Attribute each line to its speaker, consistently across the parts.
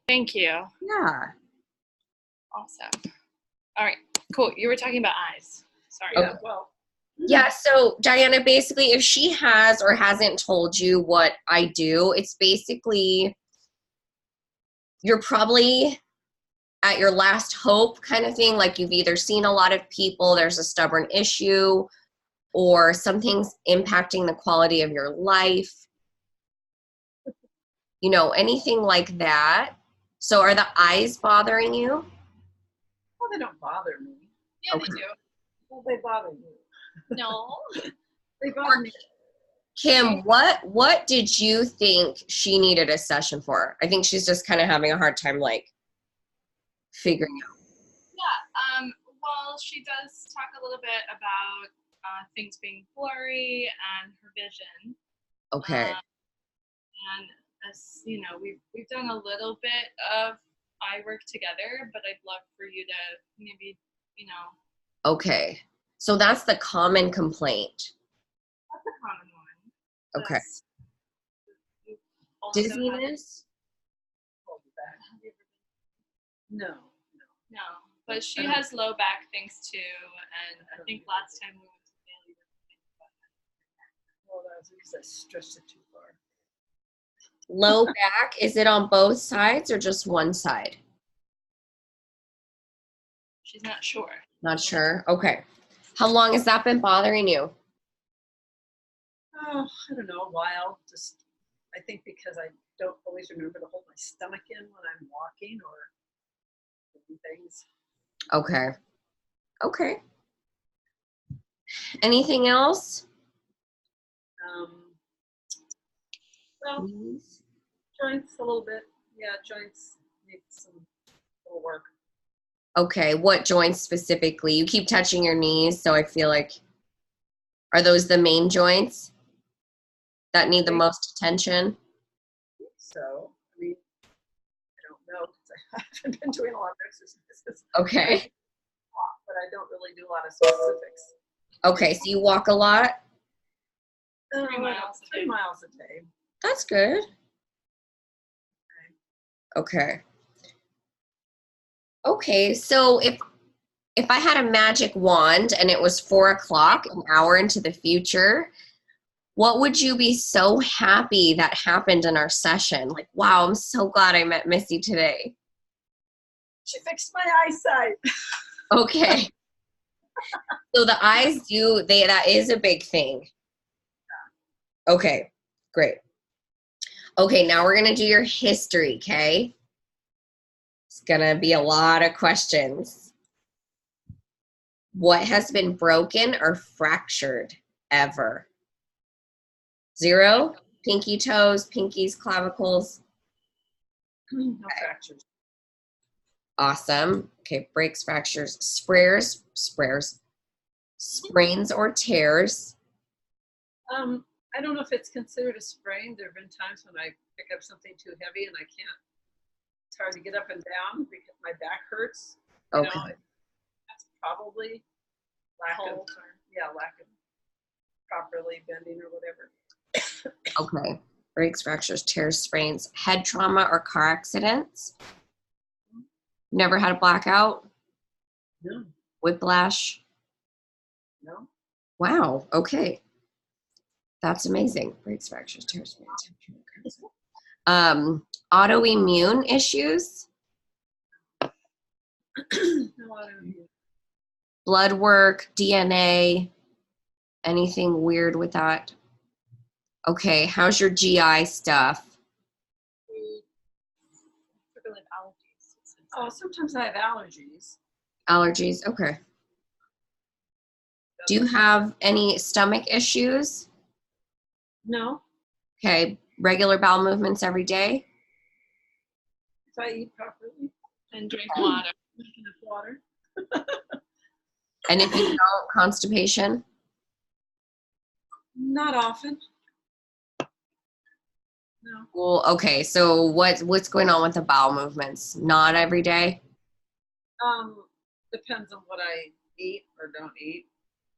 Speaker 1: Thank you.
Speaker 2: Yeah.
Speaker 1: Awesome. All right, cool. You were talking about eyes. Sorry.
Speaker 2: Okay.
Speaker 3: Well.
Speaker 2: Yeah, so Diana, basically, if she has or hasn't told you what I do, it's basically you're probably at your last hope kind of thing. Like you've either seen a lot of people, there's a stubborn issue, or something's impacting the quality of your life. You know, anything like that. So are the eyes bothering you?
Speaker 3: Well, they don't bother me.
Speaker 1: Yeah,
Speaker 2: Okay.
Speaker 1: they do.
Speaker 3: Well, they bother you.
Speaker 1: No.
Speaker 3: They bother me.
Speaker 2: Kim, what did you think she needed a session for? I think she's just kind of having a hard time like figuring out.
Speaker 1: Yeah. Well, she does talk a little bit about things being blurry and her vision.
Speaker 2: Okay.
Speaker 1: And as you know, we've done a little bit of eye work together, but I'd love for you to maybe,
Speaker 2: Okay. So that's the common complaint.
Speaker 1: that's a common one.
Speaker 2: Okay.
Speaker 1: That's- you also have-
Speaker 2: Dizziness?
Speaker 3: Hold it back. No.
Speaker 1: No, but she has low back things too, and I think last time we went to Bailey,
Speaker 3: Well, that's because I stretched it too far.
Speaker 2: Low back, is it on both sides or just one side?
Speaker 1: she's not sure.
Speaker 2: Not sure. Okay. How long has that been bothering you?
Speaker 3: Oh, I don't know, a while. Just, I think because I don't always remember to hold my stomach in when I'm walking or doing things.
Speaker 2: Okay. Okay. Anything else?
Speaker 3: Well, joints a little bit. Yeah, joints need some little work.
Speaker 2: Okay. What joints specifically? You keep touching your knees, so I feel like, are those the main joints that need the most attention?
Speaker 3: So, I mean, I don't know because I haven't been doing a lot of exercises.
Speaker 2: Okay.
Speaker 3: But I don't really do a lot of specifics.
Speaker 2: Okay, so you walk a lot?
Speaker 1: 3 miles a day.
Speaker 3: 3 miles a day.
Speaker 2: That's good. Okay. Okay, so if I had a magic wand and it was 4 o'clock, an hour into the future, what would you be so happy that happened in our session? Like, wow, I'm so glad I met Missy today.
Speaker 3: She fixed my eyesight.
Speaker 2: Okay. So the eyes that is a big thing. Okay, great. Okay, now we're gonna do your history, okay? It's gonna be a lot of questions. What has been broken or fractured ever? 0? Pinky toes, pinkies, clavicles.
Speaker 3: No fractures.
Speaker 2: Awesome. Okay, breaks, fractures, sprains or tears.
Speaker 3: I don't know if it's considered a sprain. There have been times when I pick up something too heavy and I can't. It's hard to get up and down because my back hurts. You
Speaker 2: Okay.
Speaker 3: know, that's probably lack of properly bending or whatever.
Speaker 2: Okay. Breaks, fractures, tears, sprains, head trauma or car accidents. Never had a blackout?
Speaker 3: No.
Speaker 2: Whiplash?
Speaker 3: No.
Speaker 2: Wow. Okay. That's amazing. Breaks, fractures, tears, sprains. Autoimmune issues?
Speaker 3: No autoimmune.
Speaker 2: Blood work, DNA, anything weird with that? Okay. How's your GI stuff?
Speaker 3: Oh, sometimes I have allergies.
Speaker 2: Allergies? Okay. Do you have any stomach issues?
Speaker 3: No.
Speaker 2: Okay. Regular bowel movements every day?
Speaker 3: If I eat properly
Speaker 1: And drink water.
Speaker 3: drink enough water.
Speaker 2: And if you don't, constipation?
Speaker 3: Not often. No.
Speaker 2: Well, okay. So what's going on with the bowel movements? Not every day?
Speaker 3: Depends on what I eat or don't eat.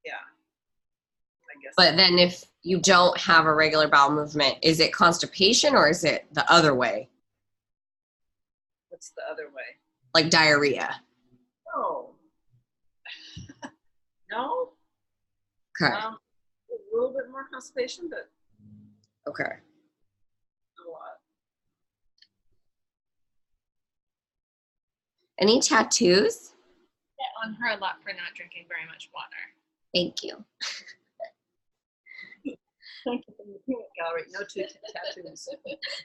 Speaker 3: Yeah. I guess.
Speaker 2: But then if you don't have a regular bowel movement, is it constipation or is it the other way?
Speaker 3: What's the other way?
Speaker 2: Like diarrhea.
Speaker 3: Oh. No.
Speaker 2: Okay.
Speaker 3: A little bit more constipation, but
Speaker 2: Okay.
Speaker 3: not a lot.
Speaker 2: Any tattoos?
Speaker 1: On her a lot for not drinking very much water.
Speaker 2: Thank you.
Speaker 3: Thank you for the peanut gallery. No tattoos.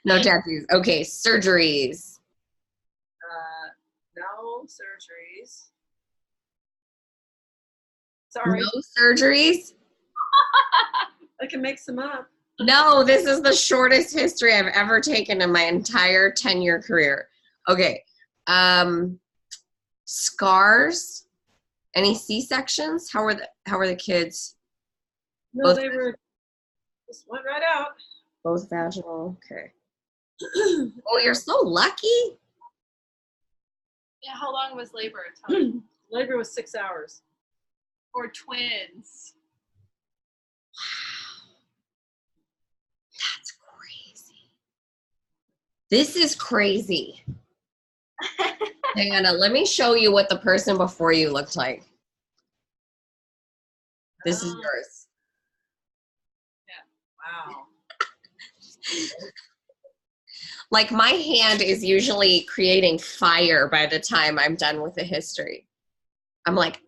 Speaker 2: No tattoos. Okay, surgeries.
Speaker 3: No surgeries. Sorry,
Speaker 2: No surgeries?
Speaker 3: I can make some up.
Speaker 2: No, this is the shortest history I've ever taken in my entire 10-year career. Okay. Scars? Any C-sections? How were the kids?
Speaker 3: No,
Speaker 2: Both-
Speaker 3: they were just went right out.
Speaker 2: Both vaginal. Okay. Oh, you're so lucky.
Speaker 1: Yeah, how long was labor? Tell me.
Speaker 3: Labor was 6 hours.
Speaker 1: Or twins.
Speaker 2: Wow. That's crazy. This is crazy. Diana, let me show you what the person before you looked like. This is yours.
Speaker 3: Wow.
Speaker 2: Like my hand is usually creating fire by the time I'm done with the history. I'm like,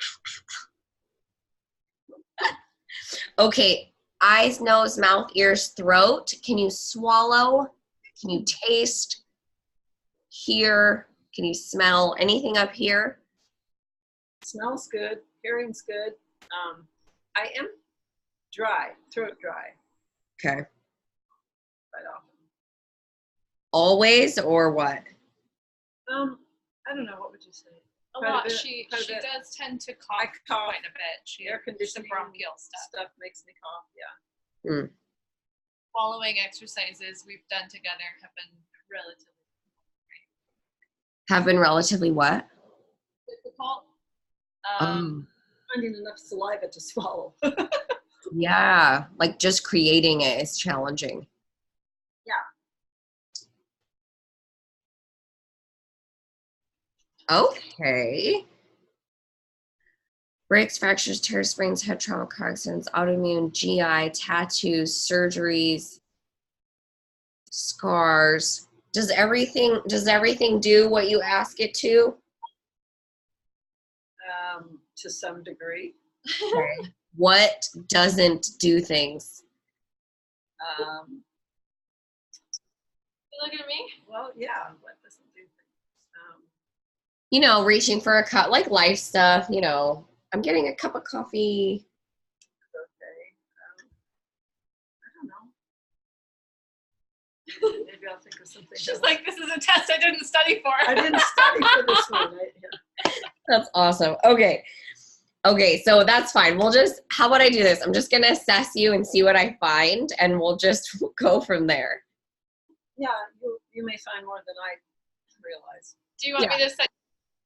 Speaker 2: okay, eyes, nose, mouth, ears, throat. Can you swallow? Can you taste? Hear? Can you smell? Anything up here?
Speaker 3: Smells good. Hearing's good. I am dry, throat dry
Speaker 2: Okay.
Speaker 3: quite often.
Speaker 2: Always or what?
Speaker 3: I don't know. What would you say?
Speaker 1: A
Speaker 3: Quite a
Speaker 1: lot.
Speaker 3: bit,
Speaker 1: She
Speaker 3: quite a bit.
Speaker 1: does tend to
Speaker 3: I
Speaker 1: cough
Speaker 3: cough.
Speaker 1: quite a bit. She
Speaker 3: Air
Speaker 1: some
Speaker 3: conditioning
Speaker 1: bronchial stuff.
Speaker 3: makes me cough. Yeah.
Speaker 1: Following exercises we've done together have been relatively
Speaker 2: Have been relatively what?
Speaker 1: difficult.
Speaker 3: Finding enough saliva to swallow.
Speaker 2: Yeah, like just creating it is challenging. Okay. Breaks, fractures, tears, sprains, head trauma, car accidents, autoimmune, GI, tattoos, surgeries, scars. Does everything do what you ask it to?
Speaker 3: To some degree.
Speaker 2: Okay. What doesn't do things?
Speaker 1: You looking at me?
Speaker 3: Well, yeah. What doesn't do things?
Speaker 2: You know, reaching for a cup, like life stuff, you know, I'm getting a cup of coffee.
Speaker 3: Okay. I don't know. Maybe I'll think of something.
Speaker 1: She's
Speaker 3: else.
Speaker 1: like, this is a test I didn't study for.
Speaker 3: I didn't study for this one.
Speaker 2: That's awesome. Okay. Okay, so that's fine. How about I do this? I'm just going to assess you and see what I find, and we'll just go from there.
Speaker 3: Yeah, you may find more than I realize.
Speaker 1: Do you want me to set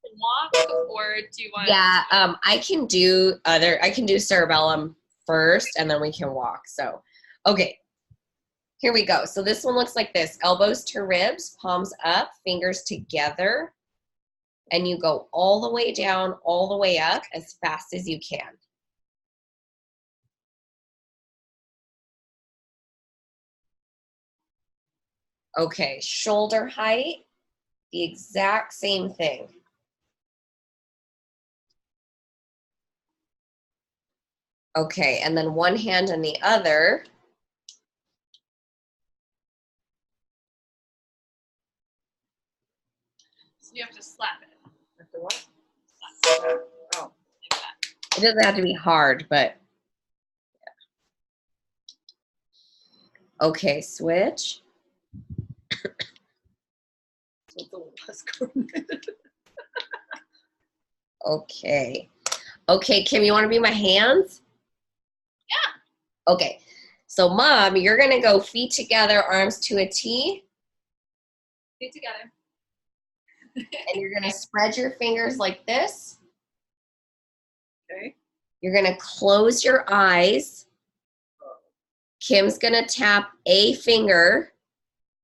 Speaker 1: and walk, or do you want?
Speaker 2: Yeah, I can do cerebellum first, and then we can walk. So, okay, here we go. So this one looks like this: elbows to ribs, palms up, fingers together, and you go all the way down, all the way up as fast as you can. Okay, shoulder height, the exact same thing. Okay, and then one hand on the other.
Speaker 1: So you have to slap it.
Speaker 3: After what?
Speaker 1: Slap
Speaker 3: Oh.
Speaker 1: like that.
Speaker 2: It doesn't have to be hard, but yeah. Okay, switch.
Speaker 3: So it's a little less coordinated.
Speaker 2: Okay. Okay, Kim, you want to be my hands?
Speaker 1: Yeah.
Speaker 2: Okay. So, Mom, you're going to go feet together, arms to a T.
Speaker 1: Feet together.
Speaker 2: And you're going to spread your fingers like this.
Speaker 3: Okay.
Speaker 2: You're going to close your eyes. Kim's going to tap a finger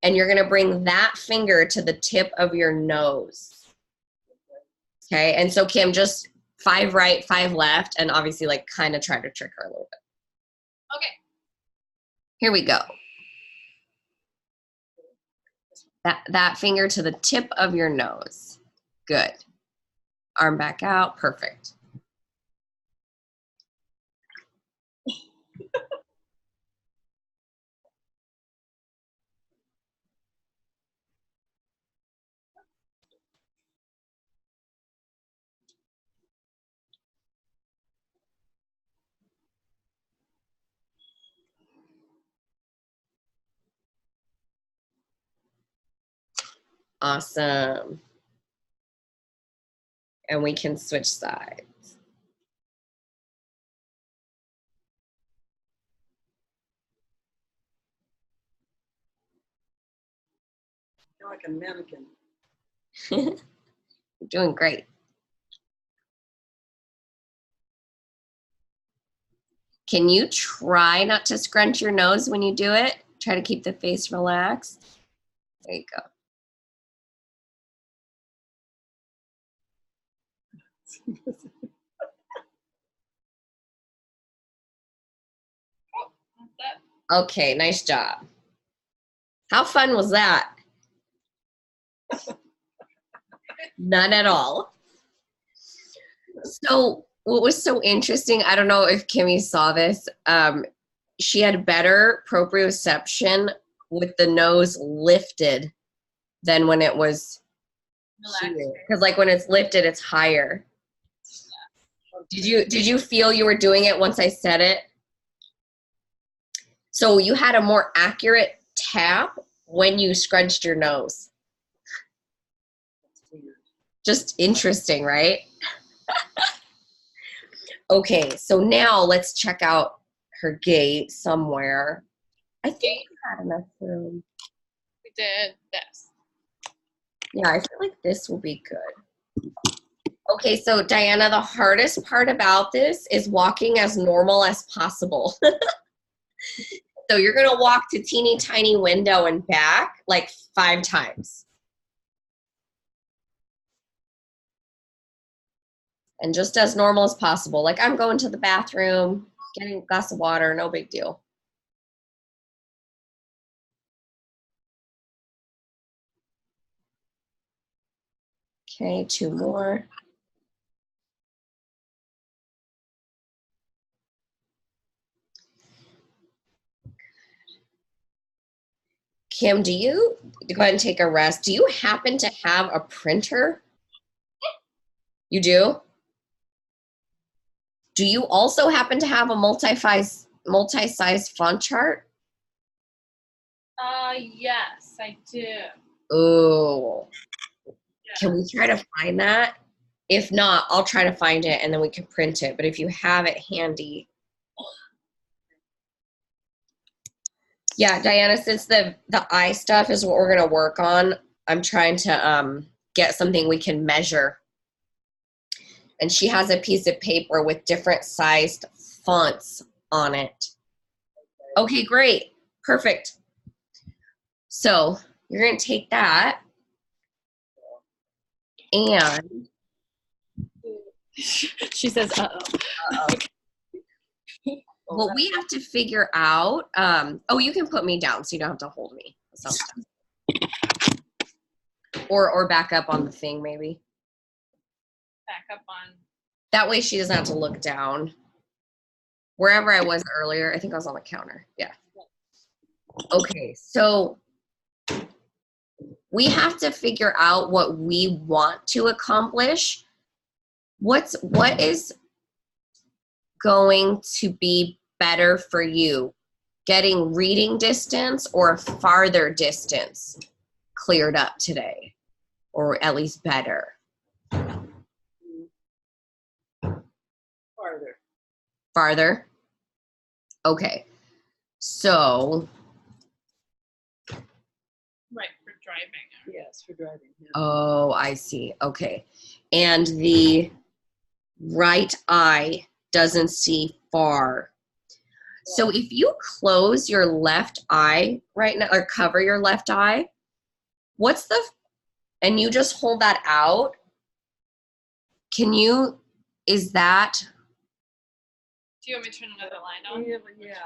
Speaker 2: and you're going to bring that finger to the tip of your nose. Okay, and so Kim, just 5 right, 5 left, and obviously like kind of try to trick her a little bit.
Speaker 1: Okay.
Speaker 2: Here we go. That finger to the tip of your nose. Good. Arm back out. Perfect. Awesome. And we can switch sides.
Speaker 3: You're like a mannequin.
Speaker 2: You're doing great. Can you try not to scrunch your nose when you do it? Try to keep the face relaxed. There you go.
Speaker 1: That's that.
Speaker 2: Okay, nice job. How fun was that? None at all. So what was so interesting, I don't know if Kimmy saw this, she had better proprioception with the nose lifted than when it was
Speaker 1: Relax.
Speaker 2: because like when it's lifted, it's higher. Did you feel you were doing it once I said it? So you had a more accurate tap when you scrunched your nose.
Speaker 3: That's weird.
Speaker 2: Just interesting, right? Okay, so now let's check out her gait somewhere. I think we had enough room.
Speaker 1: We did this.
Speaker 2: Yeah, I feel like this will be good. Okay, so Diana, the hardest part about this is walking as normal as possible. So you're gonna walk to teeny tiny window and back like 5 times. And just as normal as possible. Like I'm going to the bathroom, getting a glass of water, no big deal. Okay, 2 more. Kim, do you go ahead and take a rest? Do you happen to have a printer? You do? Do you also happen to have a multi-size font chart?
Speaker 1: Yes, I do.
Speaker 2: Oh,
Speaker 1: Yeah.
Speaker 2: can we try to find that? If not, I'll try to find it and then we can print it. But if you have it handy. Yeah, Diana, since the eye stuff is what we're going to work on, I'm trying to get something we can measure. And she has a piece of paper with different sized fonts on it. Okay, great. Perfect. So you're going to take that and
Speaker 1: She says, uh-oh.
Speaker 2: what we have to figure out, oh, you can put me down so you don't have to hold me. Or back up on the thing maybe.
Speaker 1: Back up on.
Speaker 2: That way she doesn't have to look down. Wherever I was earlier, I think I was on the counter. Yeah. Okay, so we have to figure out what we want to accomplish. What is going to be better for you? Getting reading distance or farther distance cleared up today, or at least better?
Speaker 3: Farther.
Speaker 2: Farther? Okay. So,
Speaker 1: Right, for driving.
Speaker 3: Yes, for driving. Yeah.
Speaker 2: oh, I see. Okay. And the right eye doesn't see far. So if you close your left eye right now, or cover your left eye, and you just hold that out, is that,
Speaker 1: Do you want me to turn another line on?
Speaker 3: Yeah,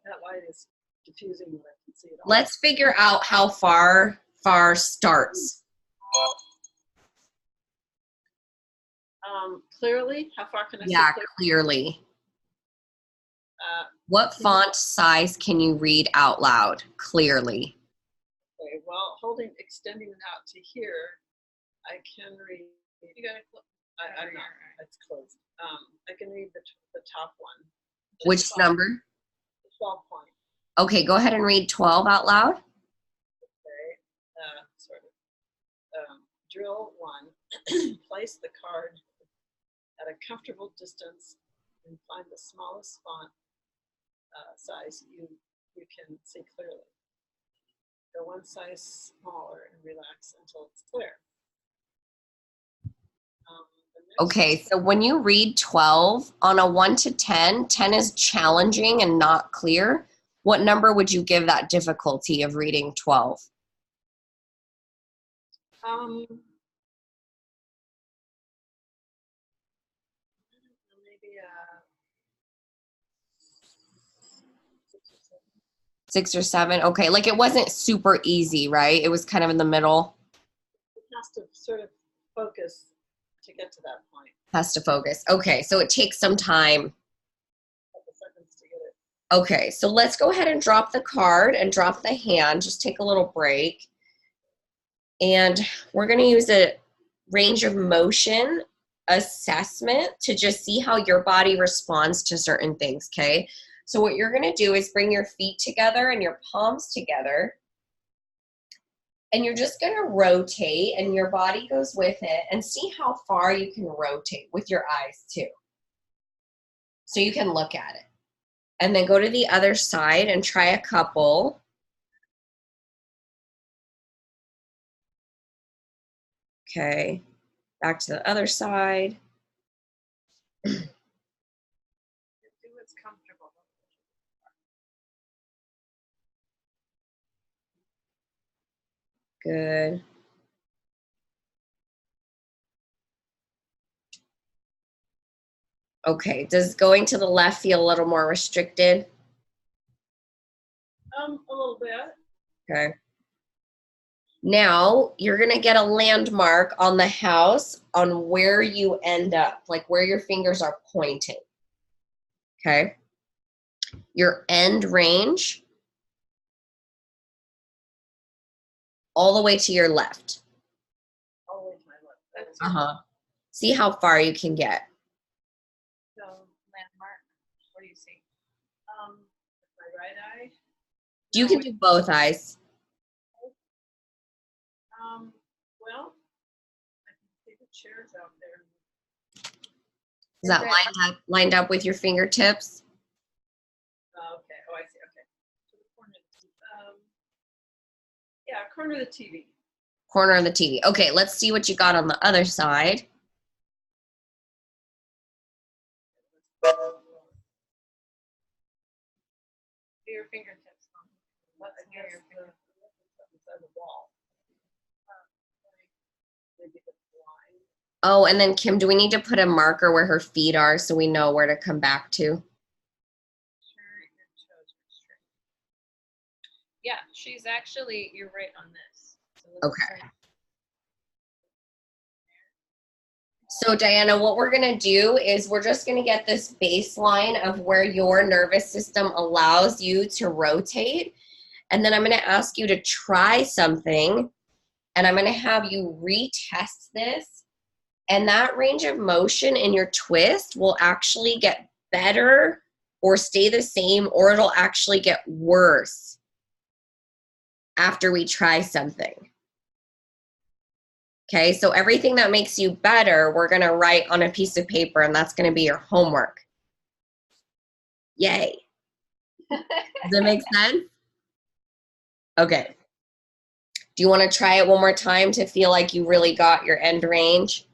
Speaker 3: that light is diffusing what I can see it all.
Speaker 2: let's figure out how far starts.
Speaker 3: Clearly, how far can I see
Speaker 2: Yeah,
Speaker 3: clearly?
Speaker 2: clearly.
Speaker 3: Uh,
Speaker 2: What font size can you read out loud clearly?
Speaker 3: okay, well, extending it out to here, I can read.
Speaker 1: You gotta
Speaker 3: I'm not. It's closed. I can read the top one.
Speaker 2: Which number?
Speaker 3: 12 point.
Speaker 2: Okay, go ahead and read 12 out loud.
Speaker 3: Okay. Sort of. Drill 1. Place the card at a comfortable distance and find the smallest font size you can see clearly. Go one size smaller and relax until it's clear.
Speaker 2: Okay, so when you read 12 on a 1 to 10, 10 is challenging and not clear. What number would you give that difficulty of reading 12?
Speaker 3: Maybe
Speaker 2: 6 or 7? Okay, like it wasn't super easy, right? It was kind of in the middle.
Speaker 3: It has to sort of focus to get to that point.
Speaker 2: Has to focus. Okay, so it takes some time.
Speaker 3: Couple seconds to get it.
Speaker 2: Okay, so let's go ahead and drop the card and drop the hand. Just take a little break. And we're going to use a range of motion assessment to just see how your body responds to certain things, okay? So what you're going to do is bring your feet together and your palms together. And you're just going to rotate, and your body goes with it, and see how far you can rotate with your eyes too. So you can look at it. And then go to the other side and try a couple. Okay, back to the other side.
Speaker 1: Do what's comfortable.
Speaker 2: Good. Okay, does going to the left feel a little more restricted?
Speaker 3: A little bit.
Speaker 2: Okay. Now you're gonna get a landmark on the house on where you end up, like where your fingers are pointing. Okay. Your end range all the way to your left.
Speaker 3: All the way to my left. That's
Speaker 2: See how far you can get.
Speaker 1: So landmark. What do you see?
Speaker 3: My right eye.
Speaker 2: You can do both eyes.
Speaker 3: Well, I can see the chairs out there.
Speaker 2: Is that lined up with your fingertips?
Speaker 3: Okay. Oh, I see. Okay. To the corner of the TV. Yeah, corner of the TV.
Speaker 2: Corner of the TV. Okay, let's see what you got on the other side.
Speaker 1: Do your fingertips. What's near your fingertips?
Speaker 3: Inside the wall.
Speaker 2: Oh, and then Kim, do we need to put a marker where her feet are so we know where to come back to?
Speaker 1: Yeah, she's actually, you're right on this. So
Speaker 2: Okay. So Diana, what we're gonna do is we're just gonna get this baseline of where your nervous system allows you to rotate. And then I'm gonna ask you to try something, and I'm gonna have you retest this. And that range of motion in your twist will actually get better or stay the same, or it'll actually get worse after we try something. Okay, so everything that makes you better, we're gonna write on a piece of paper, and that's gonna be your homework. Yay. Does that make sense? Okay. Do you wanna try it one more time to feel like you really got your end range?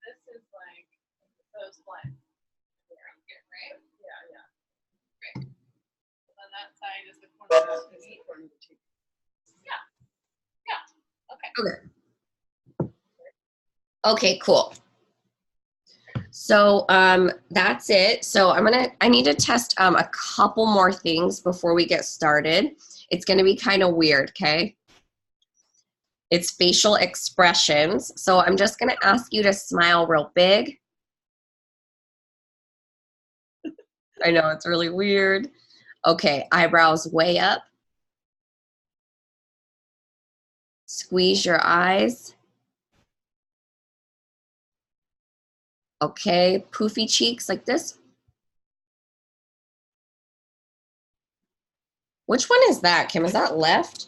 Speaker 1: This is like those blank. Right?
Speaker 3: Yeah. Is the corner of the cheek.
Speaker 2: Okay. Okay, cool. So that's it. So I need to test a couple more things before we get started. It's gonna be kind of weird, okay? It's facial expressions. So I'm just gonna ask you to smile real big. I know it's really weird. Okay, eyebrows way up. Squeeze your eyes. Okay, poofy cheeks like this. Which one is that, Kim? Is that left?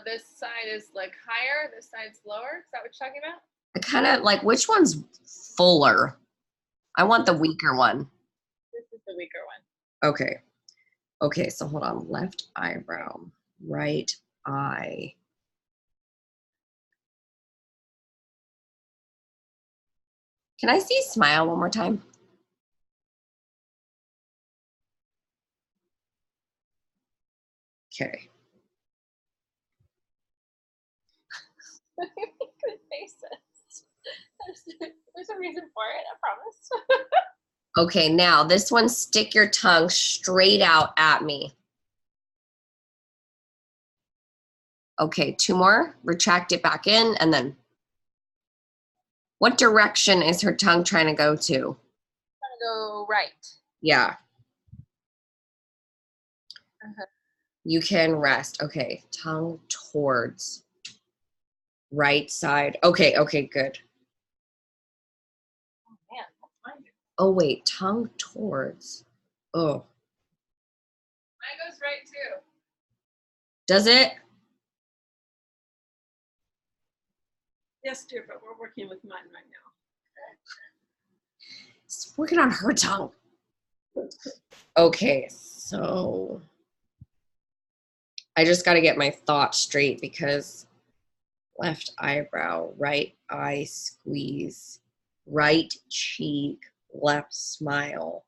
Speaker 1: This side is like higher, this side's lower. Is that what you're talking about?
Speaker 2: I kind of like, which one's fuller? I want the weaker one.
Speaker 1: This is the weaker one.
Speaker 2: Okay. Okay, so hold on. Left eyebrow, right eye. Can I see smile one more time? Okay.
Speaker 1: Good faces. There's a reason for it, I promise.
Speaker 2: Okay, now this one, stick your tongue straight out at me. Okay, two more. Retract it back in, and then what direction is her tongue trying to go to?
Speaker 1: I'm gonna go right.
Speaker 2: Yeah.
Speaker 1: Uh-huh.
Speaker 2: You can rest. Okay, tongue towards right side. Okay, okay, good.
Speaker 1: Oh man, what's mine do?
Speaker 2: Oh, wait, tongue towards. Oh,
Speaker 1: Mine goes right too.
Speaker 2: does it?
Speaker 3: Yes, dear, but we're working with mine right now.
Speaker 2: It's working on her tongue. Okay, so I just got to get my thoughts straight because left eyebrow, right eye squeeze, right cheek, left smile.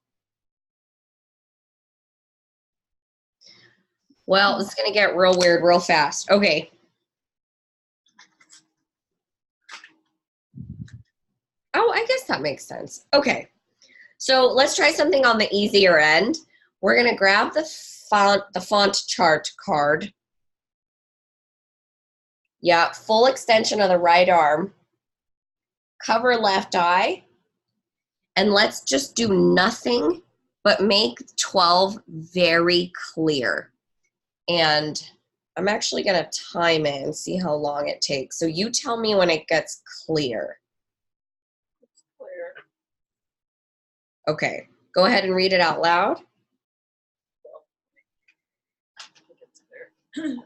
Speaker 2: Well, it's going to get real weird real fast. Okay. Oh, I guess that makes sense. Okay. So let's try something on the easier end. We're going to grab the font chart card. Yeah, full extension of the right arm. Cover left eye. And let's just do nothing but make 12 very clear. And I'm actually going to time it and see how long it takes. So you tell me when it gets clear.
Speaker 3: It's clear.
Speaker 2: Okay, go ahead and read it out loud.
Speaker 3: I think it's clear.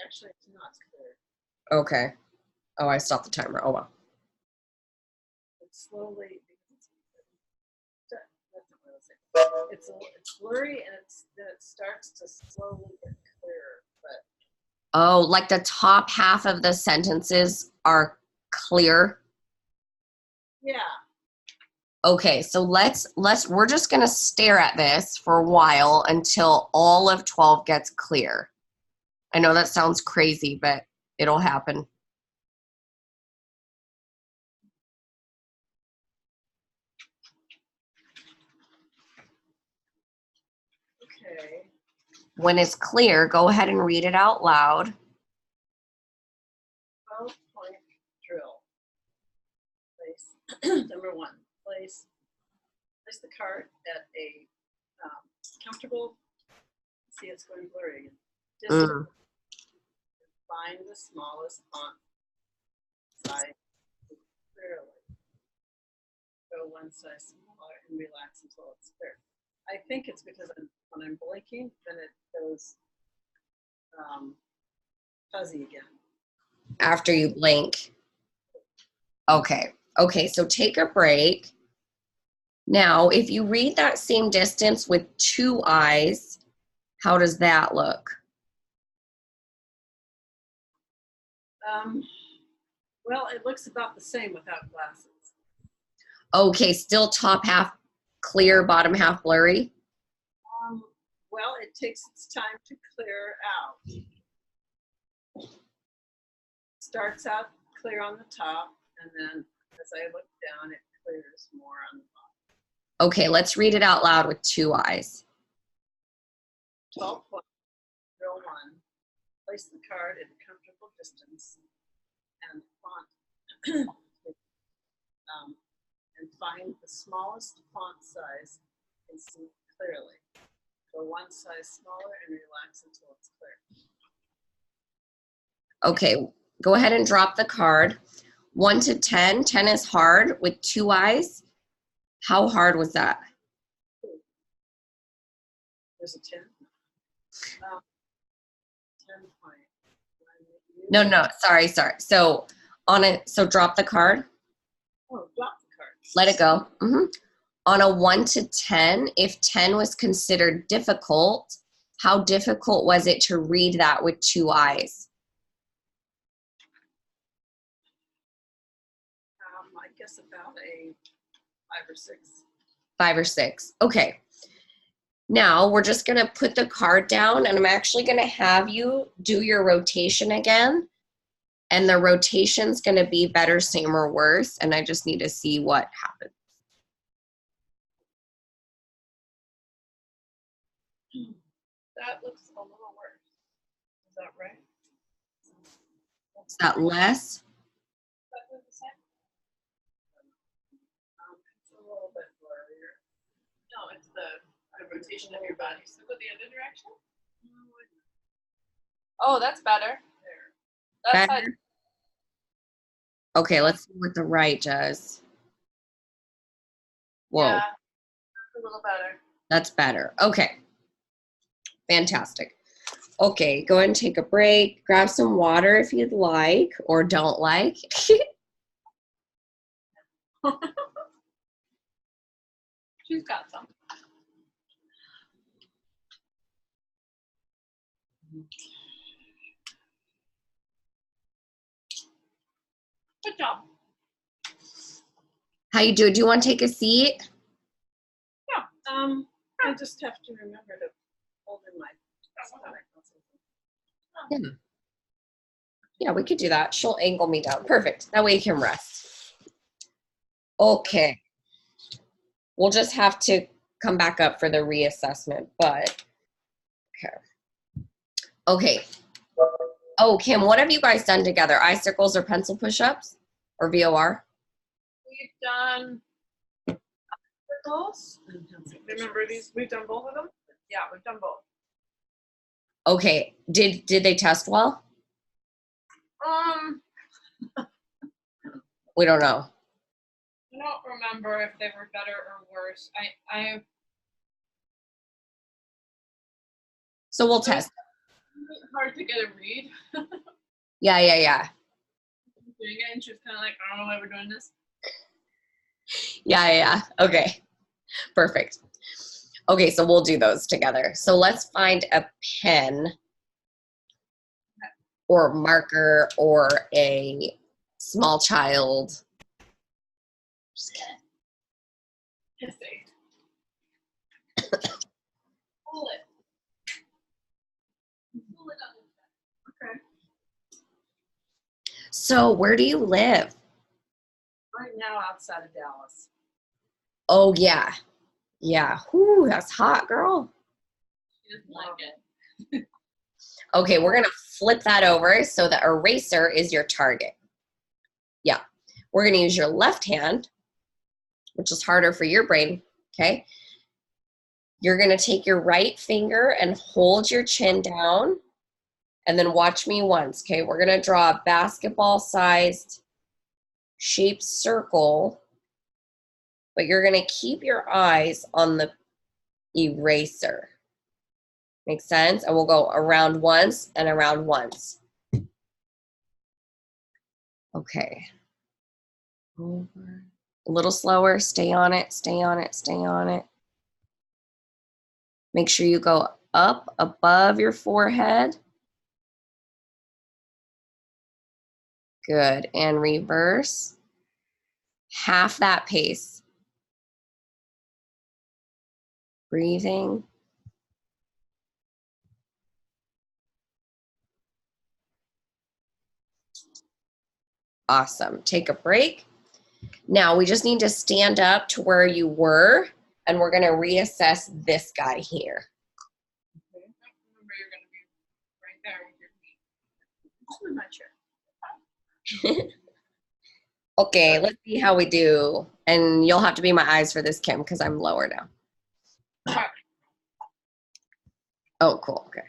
Speaker 3: Actually, it's not clear.
Speaker 2: Okay. Oh, I stopped the timer. Oh, well.
Speaker 3: It's slowly. That's not what I was saying. It's blurry and then it starts to slowly get clearer. But
Speaker 2: Oh, like the top half of the sentences are clear.
Speaker 3: yeah,
Speaker 2: Okay, so we're just gonna stare at this for a while until all of 12 gets clear. I know that sounds crazy, but it'll happen.
Speaker 3: okay.
Speaker 2: When it's clear, go ahead and read it out loud.
Speaker 3: 12-point drill. Place number one. Place the card at a comfortable. See, it's going blurry again. Distance. Find the smallest font size clearly. Go one size smaller and relax until it's clear. I think it's because when I'm blinking, then it goes fuzzy again.
Speaker 2: After you blink. Okay. Okay, so take a break. Now, if you read that same distance with two eyes, how does that look?
Speaker 3: Well, it looks about the same without glasses.
Speaker 2: Okay, still top half clear, bottom half blurry?
Speaker 3: Well, it takes its time to clear out. Starts out clear on the top, and then as I look down, it clears more on the bottom.
Speaker 2: Okay, let's read it out loud with 2 eyes.
Speaker 3: 12 point, drill 1. Place the card at a comfortable distance and font and find the smallest font size you can see clearly. Go 1 size smaller and relax until it's clear.
Speaker 2: Okay, go ahead and drop the card. 1 to 10. 10 is hard with 2 eyes. How hard was that?
Speaker 3: There's a 10. 10 point.
Speaker 2: No, sorry. So drop the card.
Speaker 3: Oh, drop the card.
Speaker 2: Let it go. On a 1 to 10, if 10 was considered difficult, how difficult was it to read that with 2 eyes?
Speaker 3: I guess about a 5 or 6.
Speaker 2: 5 or 6. Okay. Now we're just going to put the card down, and I'm actually going to have you do your rotation again. And the rotation's going to be better, same, or worse. And I just need to see what happens.
Speaker 1: That looks a little worse. Is that right?
Speaker 2: Is that less?
Speaker 1: That was the same?
Speaker 3: It's a little bit blurrier.
Speaker 1: No, it's the rotation of your body. So go the other direction. Oh, that's better.
Speaker 3: There.
Speaker 1: That's
Speaker 2: Better? Okay, let's see what the right does. Whoa,
Speaker 1: yeah, a little better.
Speaker 2: that's better. Okay, fantastic. Okay, go ahead and take a break. Grab some water if you'd like or don't like.
Speaker 1: She's got some. Good job.
Speaker 2: How you do? Do you want to take a seat?
Speaker 3: I just have to remember to hold in my stomach.
Speaker 2: Yeah, we could do that. She'll angle me down. Perfect. That way you can rest. Okay. We'll just have to come back up for the reassessment, but okay. Okay. Oh, Kim, what have you guys done together? Eye circles or pencil push-ups or VOR?
Speaker 1: We've done circles. Remember these? We've done both of them? Yeah, we've done both.
Speaker 2: Okay. Did they test well? We don't know.
Speaker 1: I don't remember if they were better or worse.
Speaker 2: So we'll test.
Speaker 1: It's hard to get a read.
Speaker 2: Yeah.
Speaker 1: Doing it, and she was kind of like, I don't know why we're doing this.
Speaker 2: Yeah. Okay. Perfect. Okay, so we'll do those together. So let's find a pen or marker or a small child. Just kidding.
Speaker 1: Just say. Pull it. Pull it up. Okay.
Speaker 2: So where do you live?
Speaker 3: Right now outside of Dallas.
Speaker 2: Oh, yeah. Yeah. Whew, that's hot, girl.
Speaker 1: She doesn't like it.
Speaker 2: Okay, we're going to flip that over so the eraser is your target. Yeah. We're going to use your left hand, which is harder for your brain, okay? You're going to take your right finger and hold your chin down, and then watch me once, okay? We're going to draw a basketball-sized shaped circle, but you're going to keep your eyes on the eraser. Make sense? And we'll go around once and around once. Okay. Over. A little slower. Stay on it, stay on it, stay on it. Make sure you go up above your forehead. Good. And reverse. Half that pace. Breathing. Awesome. Take a break. Now we just need to stand up to where you were, and we're going to reassess this guy here.
Speaker 1: Okay. Remember, you're gonna be right there with your feet. I'm not sure.
Speaker 2: Okay, let's see how we do. And you'll have to be my eyes for this, Kim, because I'm lower now. Oh, cool. Okay.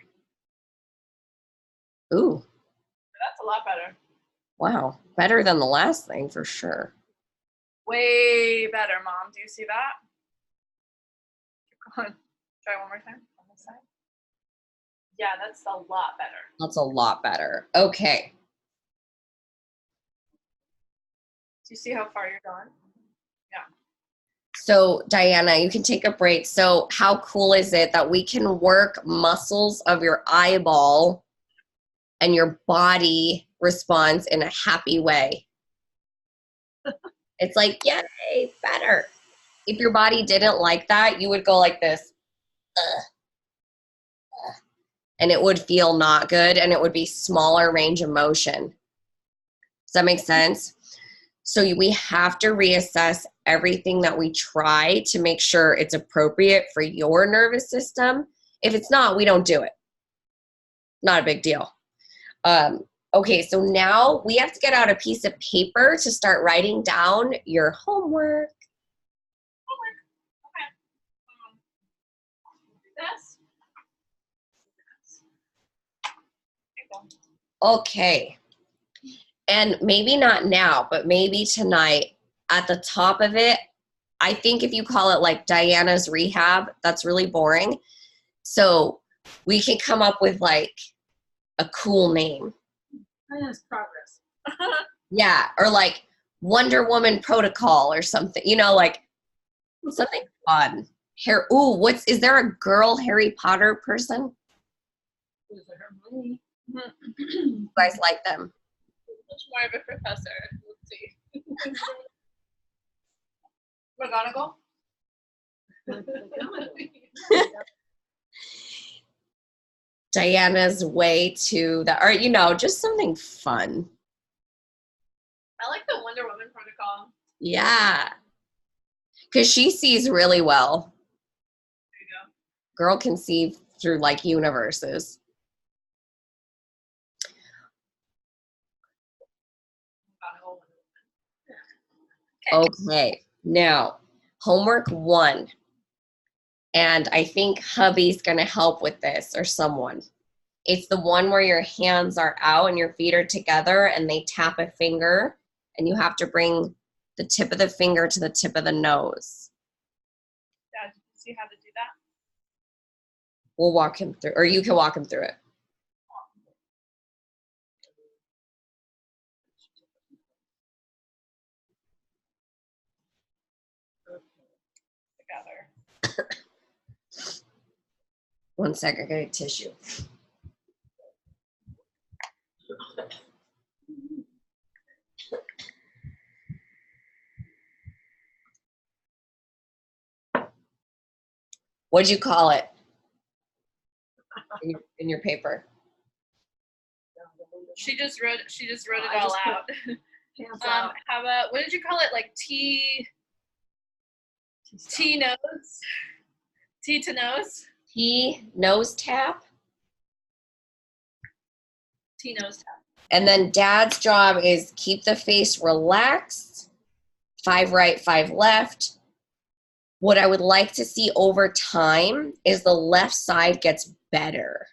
Speaker 2: Ooh,
Speaker 1: That's a lot better.
Speaker 2: wow. Better than the last thing for sure.
Speaker 1: Way better, Mom. Do you see that? Keep going. Try one more time on this side. Yeah, that's a lot better.
Speaker 2: That's a lot better. Okay.
Speaker 1: Do you see how far you're going?
Speaker 2: So, Diana, you can take a break. So, how cool is it that we can work muscles of your eyeball and your body responds in a happy way? It's like, yay, better. If your body didn't like that, you would go like this. Ugh. And it would feel not good, and it would be smaller range of motion. Does that make sense? So we have to reassess everything that we try to make sure it's appropriate for your nervous system. If it's not, we don't do it. Not a big deal. Okay, so now we have to get out a piece of paper to start writing down your homework.
Speaker 1: Okay. This.
Speaker 2: Okay. And maybe not now, but maybe tonight at the top of it, I think if you call it like Diana's Rehab, that's really boring. So we can come up with like a cool name.
Speaker 1: Diana's Progress.
Speaker 2: Yeah, or like Wonder Woman Protocol or something, like something fun. Is there a girl Harry Potter person?
Speaker 1: Is it Hermione?
Speaker 2: You guys like them?
Speaker 1: Much more of a professor. Let's see. McGonagall?
Speaker 2: Diana's way to the, or just something fun.
Speaker 1: I like the Wonder Woman Protocol.
Speaker 2: Yeah. Because she sees really well.
Speaker 1: There you go.
Speaker 2: Girl can see through like universes. Okay. Now, homework 1. And I think hubby's going to help with this, or someone. It's the one where your hands are out and your feet are together and they tap a finger, and you have to bring the tip of the finger to the tip of the nose.
Speaker 1: Dad, did you see how to do that?
Speaker 2: We'll walk him through, or you can walk him through it.
Speaker 1: Together.
Speaker 2: One second, get a tissue. What'd you call it in your paper?
Speaker 1: She just wrote it all out. How about, what did you call it? Like T nose? T to nose?
Speaker 2: T nose tap.
Speaker 1: T nose tap.
Speaker 2: And then Dad's job is keep the face relaxed. 5 right, 5 left. What I would like to see over time is the left side gets better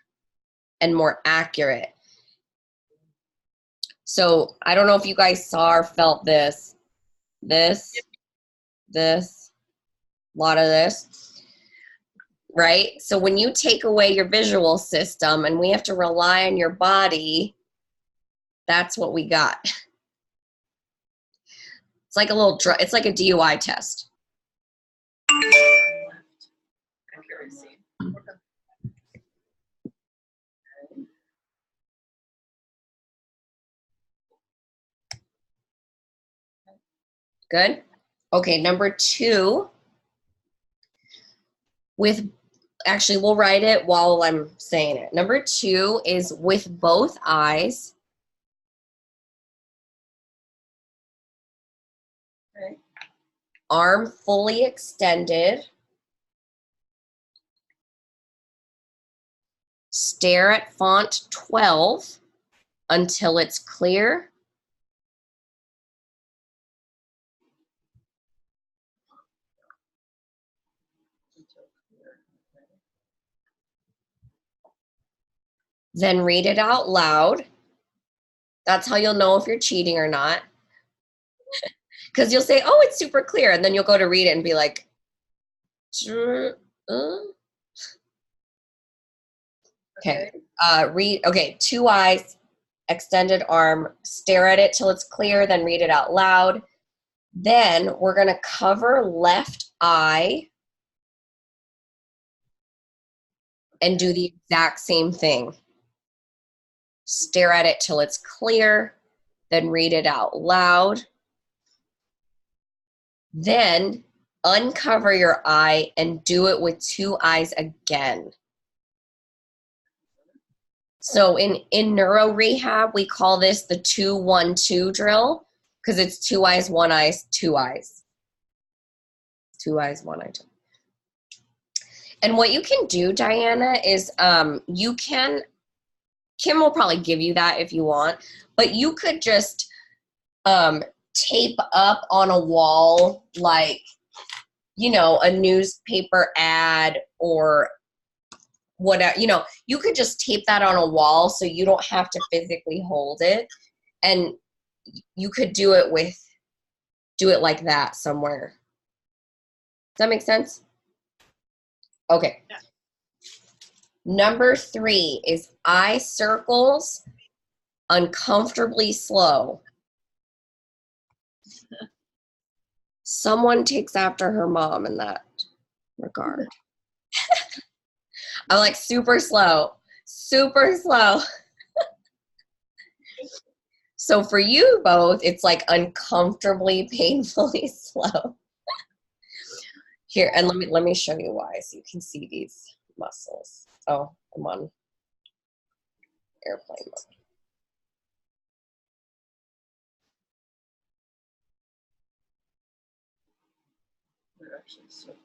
Speaker 2: and more accurate. So I don't know if you guys saw or felt this, a lot of this, right? So when you take away your visual system and we have to rely on your body, that's what we got. It's like it's like a DUI test.
Speaker 1: Accuracy.
Speaker 2: Good? Okay, number 2. with, actually, we'll write it while I'm saying it. Number 2 is with both eyes.
Speaker 3: Okay.
Speaker 2: Arm fully extended. Stare at font 12 until it's clear. Then read it out loud. That's how you'll know if you're cheating or not. Because you'll say, oh, it's super clear. And then you'll go to read it and be like, okay. Okay, 2 eyes, extended arm, stare at it till it's clear, then read it out loud. Then we're going to cover left eye and do the exact same thing. Stare at it till it's clear, then read it out loud. Then uncover your eye and do it with 2 eyes again. So in neuro rehab, we call this the 2-1-2 drill because it's 2 eyes, 1 eye, 2 eyes. 2 eyes, 1 eye, 2. And what you can do, Diana, is you can, Kim will probably give you that if you want, but you could just tape up on a wall, like, you know, a newspaper ad or whatever, you know, you could just tape that on a wall so you don't have to physically hold it. And you could do it like that somewhere. Does that make sense? Okay.
Speaker 1: Yeah.
Speaker 2: Number 3 is eye circles uncomfortably slow. Someone takes after her mom in that regard. I'm like super slow, super slow. So for you both, it's like uncomfortably, painfully slow. Here, and let me show you why so you can see these muscles. Oh, I'm on airplane mode.
Speaker 3: They're actually so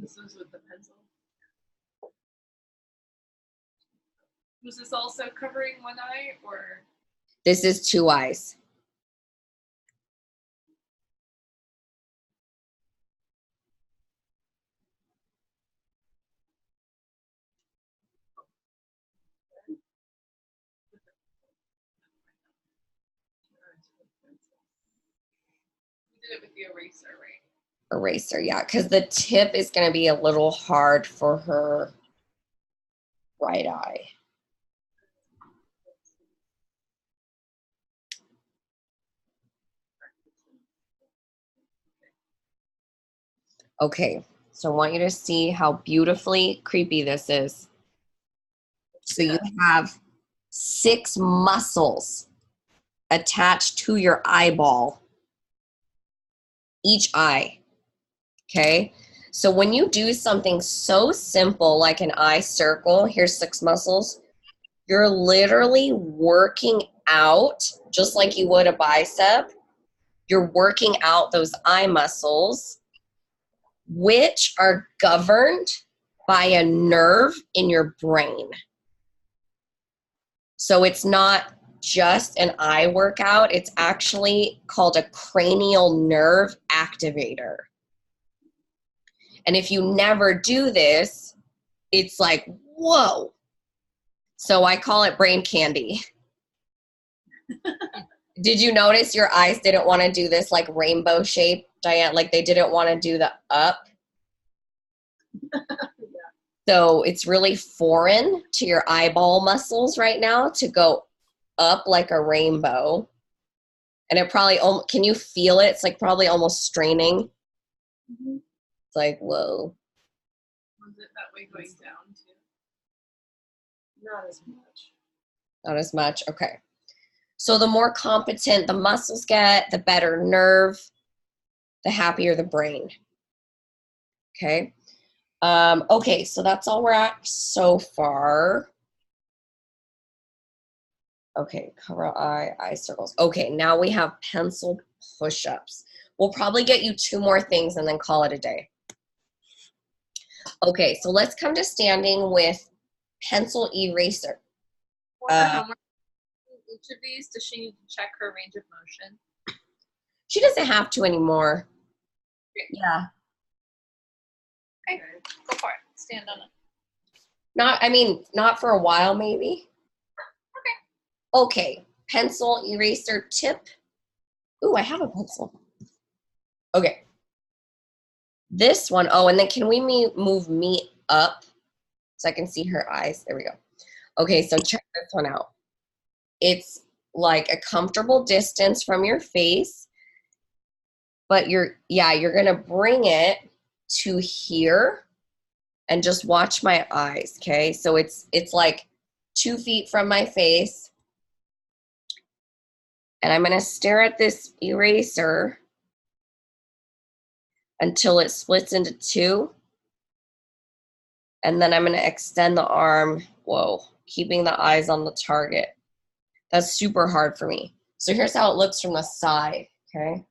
Speaker 1: This was with the pencil. Was this also covering 1 eye or?
Speaker 2: This is 2 eyes.
Speaker 1: We did it with the eraser, right?
Speaker 2: Eraser, yeah, because the tip is going to be a little hard for her right eye. Okay, so I want you to see how beautifully creepy this is. So you have 6 muscles attached to your eyeball, each eye, okay? So when you do something so simple like an eye circle, here's 6 muscles, you're literally working out, just like you would a bicep, you're working out those eye muscles, which are governed by a nerve in your brain. So it's not just an eye workout, it's actually called a cranial nerve activator. And if you never do this, it's like, whoa. So I call it brain candy. Did you notice your eyes didn't want to do this like rainbow shape, Diane? Like they didn't want to do the up.
Speaker 3: Yeah.
Speaker 2: So it's really foreign to your eyeball muscles right now to go up like a rainbow. And it probably, can you feel it? It's like probably almost straining.
Speaker 3: Mm-hmm.
Speaker 2: It's like, whoa.
Speaker 1: Was it that way going down too?
Speaker 3: Not as much.
Speaker 2: Not as much, okay. So the more competent the muscles get, the better nerve the happier the brain. Okay. Okay, so that's all we're at so far. Okay, cover eye circles. Okay, now we have pencil push-ups. We'll probably get you 2 more things and then call it a day. Okay, so let's come to standing with pencil eraser.
Speaker 1: Each of these, does she need to check her range of motion?
Speaker 2: She doesn't have to anymore. Yeah.
Speaker 1: Okay, go for it. Stand on it.
Speaker 2: Not for a while, maybe. Okay, pencil eraser tip. Ooh, I have a pencil. Okay. This one, oh, and then can we move me up so I can see her eyes? There we go. Okay, so check this one out. It's like a comfortable distance from your face, but you're gonna bring it to here and just watch my eyes, okay? So it's like 2 feet from my face, and I'm gonna stare at this eraser until it splits into 2. And then I'm gonna extend the arm, whoa, keeping the eyes on the target. That's super hard for me. So here's how it looks from the side, okay?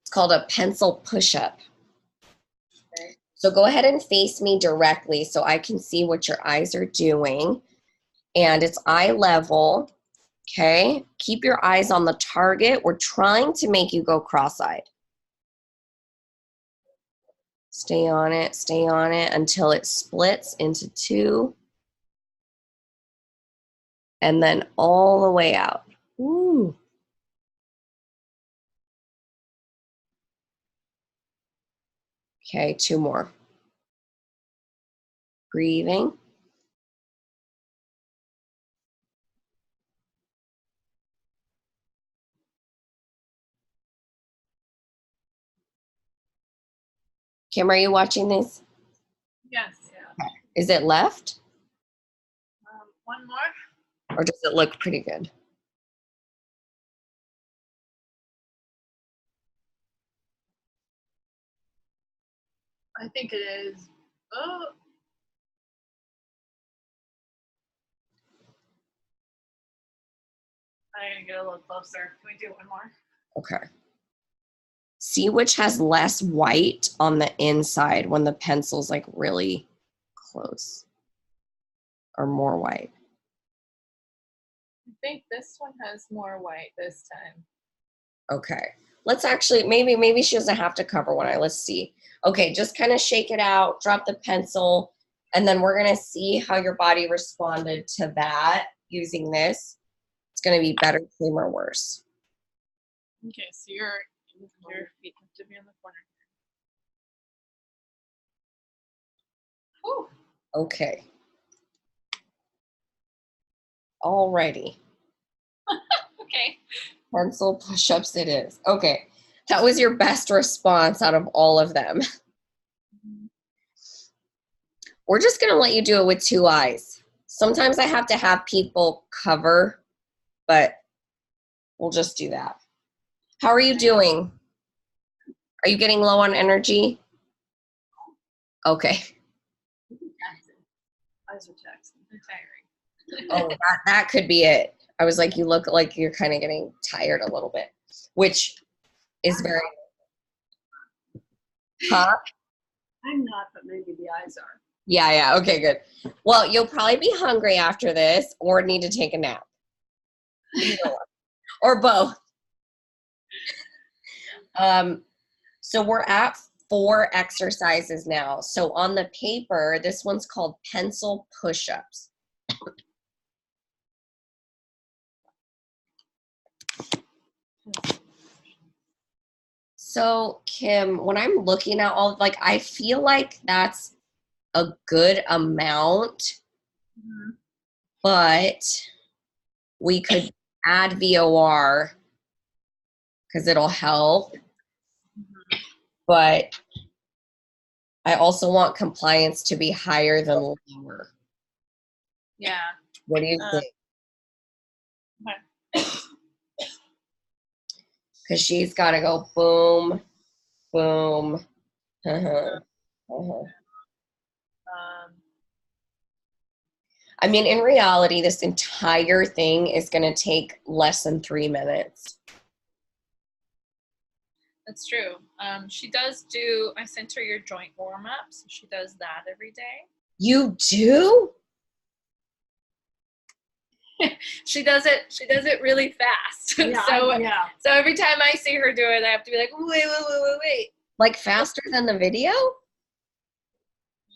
Speaker 2: It's called a pencil push-up. Okay. So go ahead and face me directly so I can see what your eyes are doing. And it's eye level, okay? Keep your eyes on the target. We're trying to make you go cross-eyed. Stay on it until it splits into 2. And then all the way out. Ooh. Okay, 2 more. Breathing. Kim, are you watching this?
Speaker 1: Yes. Yeah.
Speaker 2: Is it left?
Speaker 1: One more.
Speaker 2: Or does it look pretty good?
Speaker 1: I think it is. Oh. I'm gonna get a little closer. Can we do one more?
Speaker 2: Okay. See which has less white on the inside when the pencil's like really close, or more white.
Speaker 1: I think this one has more white this time.
Speaker 2: Okay. Let's actually, maybe she doesn't have to cover one eye. Let's see. Okay, just kind of shake it out, drop the pencil, and then we're gonna see how your body responded to that using this. It's gonna be better, same, or worse.
Speaker 1: Okay, so your feet have to be in the corner. Whew.
Speaker 2: Okay. Alrighty.
Speaker 1: Okay.
Speaker 2: Pencil push-ups it is. Okay. That was your best response out of all of them. We're just going to let you do it with 2 eyes. Sometimes I have to have people cover, but we'll just do that. How are you doing? Are you getting low on energy? Okay.
Speaker 1: Eyes are taxing. They're tiring.
Speaker 2: Oh, that could be it. I was like, you look like you're kind of getting tired a little bit, which is very... Huh?
Speaker 3: I'm not, but maybe the eyes are.
Speaker 2: Yeah. Okay, good. Well, you'll probably be hungry after this or need to take a nap. Or both. So we're at 4 exercises now. So on the paper, this one's called pencil push-ups. So Kim, when I'm looking at all, like, I feel like that's a good amount, but we could add VOR because it'll help. But I also want compliance to be higher than lower.
Speaker 1: Yeah.
Speaker 2: What do you think?
Speaker 1: Okay.
Speaker 2: Because she's got to go boom, boom. Uh-huh. Uh-huh. I mean, in reality, this entire thing is going to take less than 3 minutes.
Speaker 1: That's true. She does do, I sent her your joint warm-up, so she does that every day.
Speaker 2: You do?
Speaker 1: She does it really fast.
Speaker 3: Yeah,
Speaker 1: So every time I see her do it, I have to be like, wait.
Speaker 2: Like faster than the video?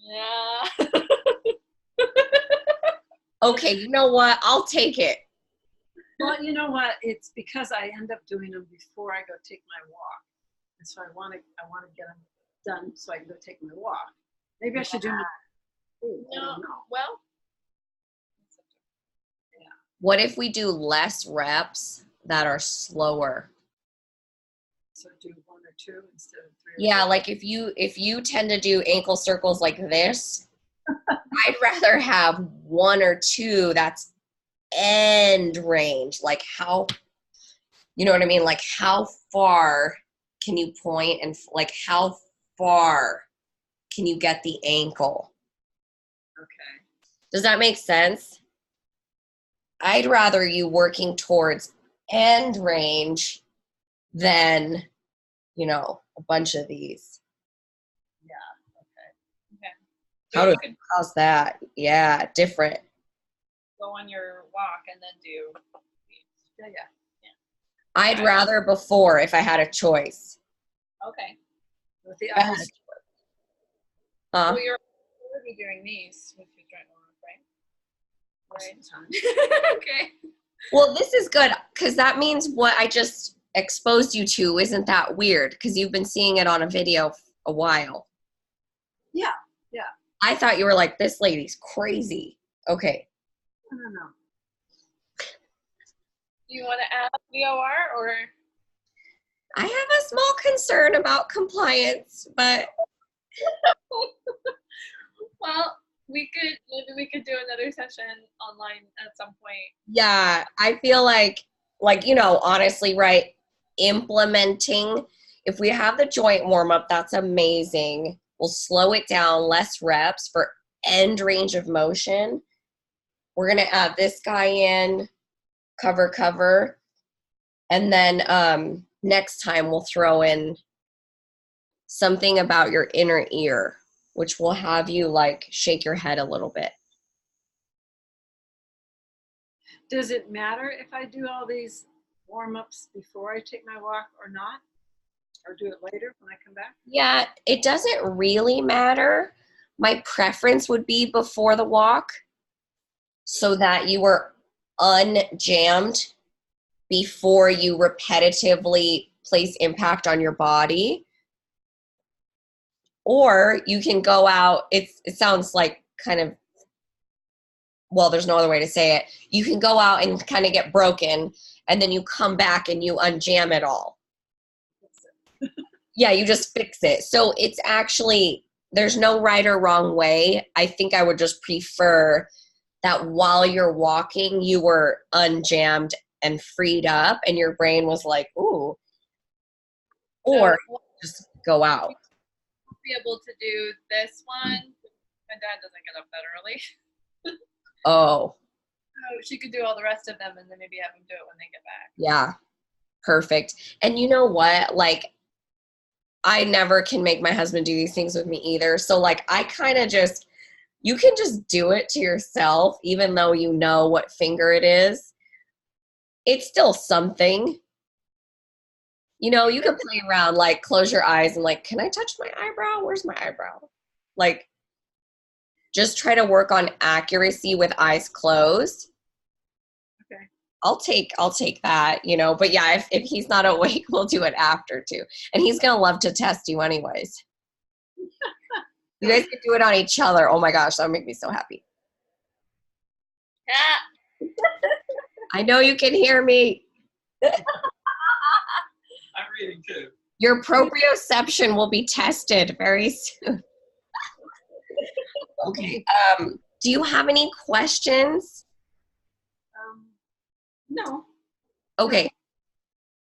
Speaker 1: Yeah.
Speaker 2: Okay, you know what? I'll take it.
Speaker 3: Well, you know what? It's because I end up doing them before I go take my walk, and so I want to get them done so I can go take my walk. Maybe I should do them. I don't know.
Speaker 1: Well,
Speaker 2: What if we do less reps that are slower?
Speaker 3: So do 1 or 2 instead of 3.
Speaker 2: Yeah, like if you tend to do ankle circles like this, I'd rather have 1 or 2 that's end range. Like how, you know what I mean? Like how far can you point and like how far can you get the ankle?
Speaker 3: Okay.
Speaker 2: Does that make sense? I'd rather you working towards end range than, you know, a bunch of these.
Speaker 3: Yeah. Okay.
Speaker 1: so you could
Speaker 2: How's that? Yeah, different.
Speaker 1: go on your walk and then do.
Speaker 3: Yeah.
Speaker 2: I'd rather before if I had a choice.
Speaker 1: Okay.
Speaker 3: With the
Speaker 2: If I had a
Speaker 3: others,
Speaker 2: choice. Huh?
Speaker 1: Well, you're already doing these with your joint warm-up, right?
Speaker 3: most of the time.
Speaker 1: Okay.
Speaker 2: Well, this is good because that means what I just exposed you to isn't that weird because you've been seeing it on a video a while.
Speaker 3: Yeah.
Speaker 2: I thought you were like, this lady's crazy. Okay.
Speaker 3: No.
Speaker 1: Do you want to add VOR or?
Speaker 2: I have a small concern about compliance, but
Speaker 1: Well, maybe we could do another session online at some point.
Speaker 2: yeah, I feel like, you know, honestly, right, implementing, if we have the joint warm up, that's amazing. We'll slow it down, less reps for end range of motion. We're going to add this guy in, cover. And then next time we'll throw in something about your inner ear, which will have you like shake your head a little bit.
Speaker 3: Does it matter if I do all these warm-ups before I take my walk or not? Or do it later when I come back?
Speaker 2: Yeah, it doesn't really matter. My preference would be before the walk so that you were unjammed before you repetitively place impact on your body. Or you can go out, it sounds like kind of, well, there's no other way to say it. You can go out and kind of get broken, and then you come back and you unjam it all. Yeah, you just fix it. So it's actually, there's no right or wrong way. I think I would just prefer that while you're walking, you were unjammed and freed up, and your brain was like, ooh. Or just go out.
Speaker 1: Be able to do this one. My dad doesn't get up that early.
Speaker 2: Oh,
Speaker 1: So she could do all the rest of them and then maybe have them do it when they get back.
Speaker 2: yeah. Perfect. And you know what? Like, I never can make my husband do these things with me either. So like I kind of just, you can just do it to yourself, even though you know what finger it is. It's still something. You know, you can play around, like close your eyes and like, can I touch my eyebrow? Where's my eyebrow? Like, just try to work on accuracy with eyes closed.
Speaker 3: Okay.
Speaker 2: I'll take that, you know, but yeah, if he's not awake, we'll do it after too. And he's going to love to test you anyways. You guys can do it on each other. Oh my gosh, that would make me so happy.
Speaker 1: Yeah.
Speaker 2: I know you can hear me.
Speaker 4: I'm reading too.
Speaker 2: Your proprioception will be tested very soon. Okay. Do you have any questions?
Speaker 3: No.
Speaker 2: Okay.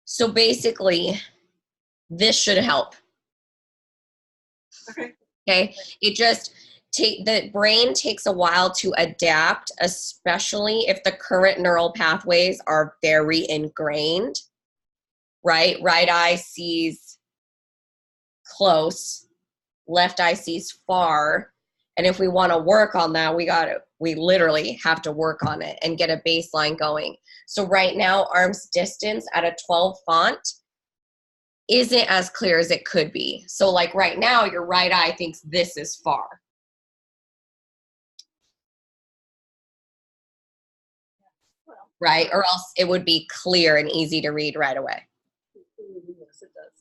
Speaker 2: So basically, this should help.
Speaker 3: Okay.
Speaker 2: Okay. It just the brain takes a while to adapt, especially if the current neural pathways are very ingrained, right? Right eye sees close, left eye sees far. And if we want to work on that, we literally have to work on it and get a baseline going. So right now, arm's distance at a 12 font isn't as clear as it could be. So like right now, your right eye thinks this is far. Right? Or else it would be clear and easy to read right away.
Speaker 3: Yes, it does.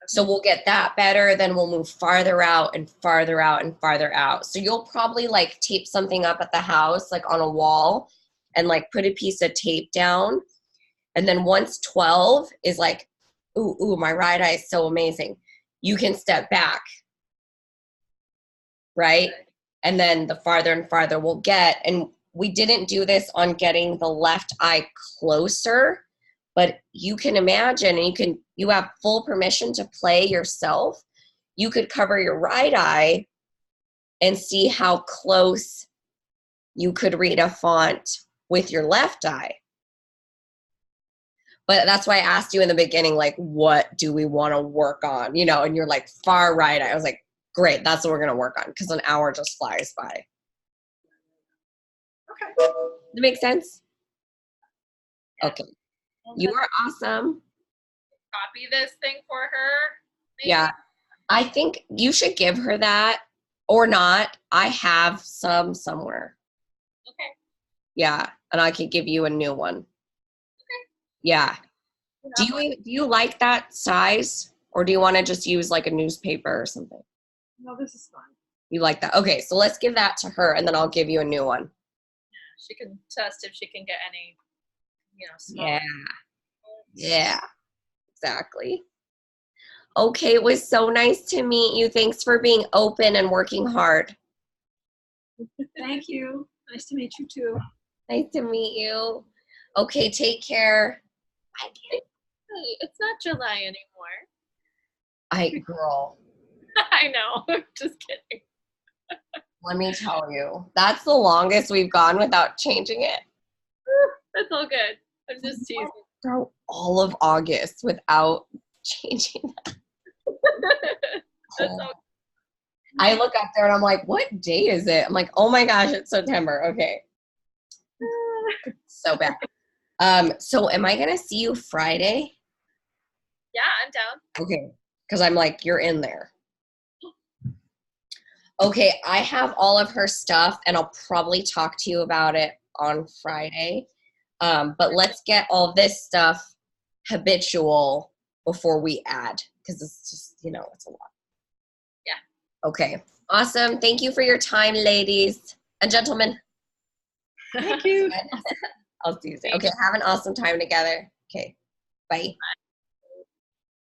Speaker 2: So we'll get that better, then we'll move farther out and farther out and farther out. So you'll probably like tape something up at the house, like on a wall, and like put a piece of tape down. And then once 12 is like, ooh, my right eye is so amazing, you can step back, right? And then the farther and farther we'll get. And we didn't do this on getting the left eye closer, but you can imagine, and you have full permission to play yourself. You could cover your right eye and see how close you could read a font with your left eye. But that's why I asked you in the beginning, like, what do we want to work on? You know, and you're like, far right eye. I was like, great, that's what we're going to work on, because an hour just flies by.
Speaker 3: Okay.
Speaker 2: Does it make sense? Okay. You are awesome.
Speaker 1: Copy this thing for her. Maybe?
Speaker 2: Yeah. I think you should give her that, or not. I have some somewhere.
Speaker 1: Okay.
Speaker 2: Yeah. And I could give you a new one.
Speaker 1: Okay.
Speaker 2: Yeah. Do you like that size, or do you want to just use like a newspaper or something?
Speaker 3: No, this is fine.
Speaker 2: You like that? Okay, so let's give that to her, and then I'll give you a new one.
Speaker 1: She can test if she can get any, small.
Speaker 2: Yeah, exactly. Okay, it was so nice to meet you. Thanks for being open and working hard.
Speaker 3: Thank you. Nice to meet you too.
Speaker 2: Nice to meet you. Okay, take care.
Speaker 1: It's not July anymore.
Speaker 2: Girl,
Speaker 1: I know. Just kidding.
Speaker 2: let me tell you, that's the longest we've gone without changing it.
Speaker 1: That's all good. I'm just teasing.
Speaker 2: Through all of August without changing that.
Speaker 1: That's all.
Speaker 2: I look up there and I'm like, what day is it? I'm like, oh my gosh, it's September. Okay. So bad. So am I gonna see you Friday?
Speaker 1: Yeah, I'm down.
Speaker 2: Okay. Because I'm like, you're in there. Okay, I have all of her stuff, and I'll probably talk to you about it on Friday. But let's get all this stuff habitual before we add, because it's just, it's a lot.
Speaker 1: Yeah.
Speaker 2: Okay. Awesome. Thank you for your time, ladies and gentlemen.
Speaker 3: Thank you.
Speaker 2: I'll see you soon. Okay, have an awesome time together. Okay. Bye.